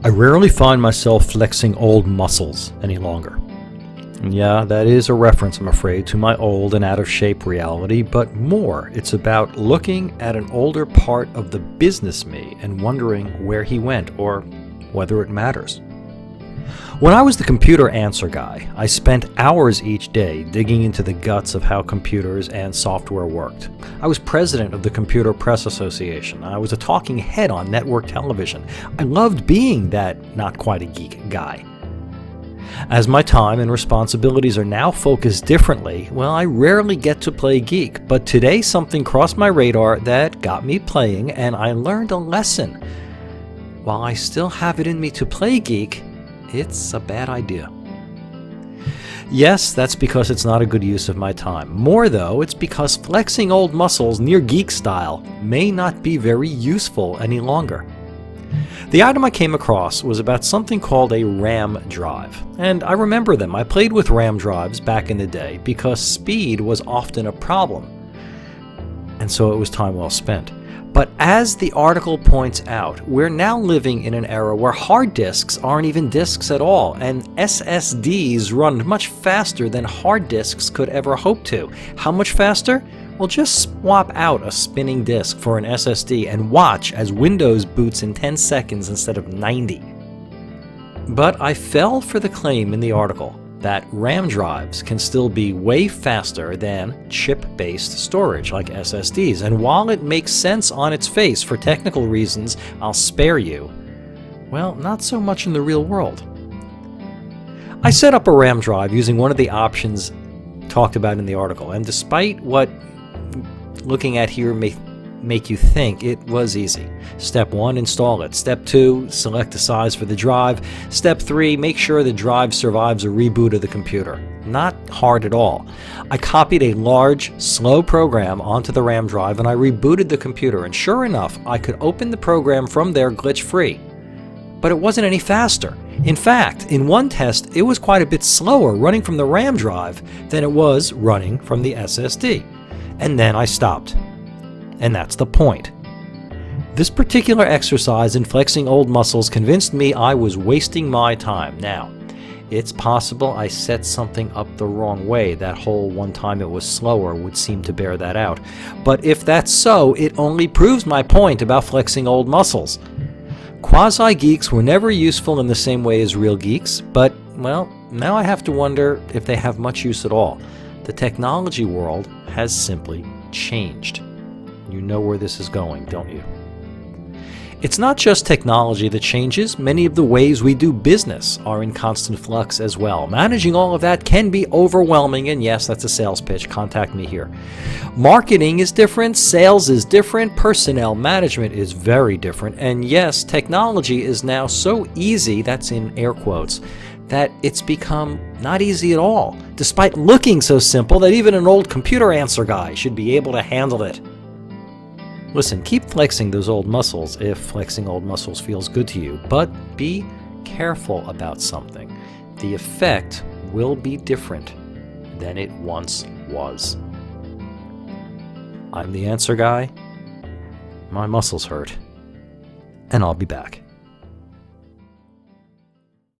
I rarely find myself flexing old muscles any longer. And yeah, that is a reference, I'm afraid, to my old and out-of-shape reality, but more, it's about looking at an older part of the business me and wondering where he went or whether it matters. When I was the computer answer guy, I spent hours each day digging into the guts of how computers and software worked. I was president of the Computer Press Association. I was a talking head on network television. I loved being that not-quite-a-geek guy. As my time and responsibilities are now focused differently, well, I rarely get to play geek, but today something crossed my radar that got me playing, and I learned a lesson. While I still have it in me to play geek, it's a bad idea. Yes, that's because it's not a good use of my time. More though, it's because flexing old muscles near geek style may not be very useful any longer. The item I came across was about something called a RAM drive, and I remember them. I played with RAM drives back in the day because speed was often a problem, and so it was time well spent. But as the article points out, we're now living in an era where hard disks aren't even disks at all, and SSDs run much faster than hard disks could ever hope to. How much faster? Well, just swap out a spinning disk for an SSD and watch as Windows boots in 10 seconds instead of 90. But I fell for the claim in the article that RAM drives can still be way faster than chip-based storage like SSDs, and while it makes sense on its face for technical reasons I'll spare you, well, not so much in the real world. I set up a RAM drive using one of the options talked about in the article, and despite what looking at here may make you think, it was easy. Step 1, install it. Step 2, select the size for the drive. Step 3, make sure the drive survives a reboot of the computer. Not hard at all. I copied a large, slow program onto the RAM drive and I rebooted the computer, and sure enough, I could open the program from there glitch-free. But it wasn't any faster. In fact, in one test, it was quite a bit slower running from the RAM drive than it was running from the SSD. And then I stopped. And that's the point. This particular exercise in flexing old muscles convinced me I was wasting my time. Now, it's possible I set something up the wrong way. That whole one time it was slower would seem to bear that out. But if that's so, it only proves my point about flexing old muscles. Quasi-geeks were never useful in the same way as real geeks, but, well, now I have to wonder if they have much use at all. The technology world has simply changed. You know where this is going, don't you? It's not just technology that changes. Many of the ways we do business are in constant flux as well. Managing all of that can be overwhelming, and yes, that's a sales pitch. Contact me here. Marketing is different, sales is different, personnel management is very different, and yes, technology is now so easy, that's in air quotes, that it's become not easy at all, despite looking so simple that even an old computer answer guy should be able to handle it. Listen, keep flexing those old muscles if flexing old muscles feels good to you, but be careful about something. The effect will be different than it once was. I'm the answer guy. My muscles hurt, and I'll be back.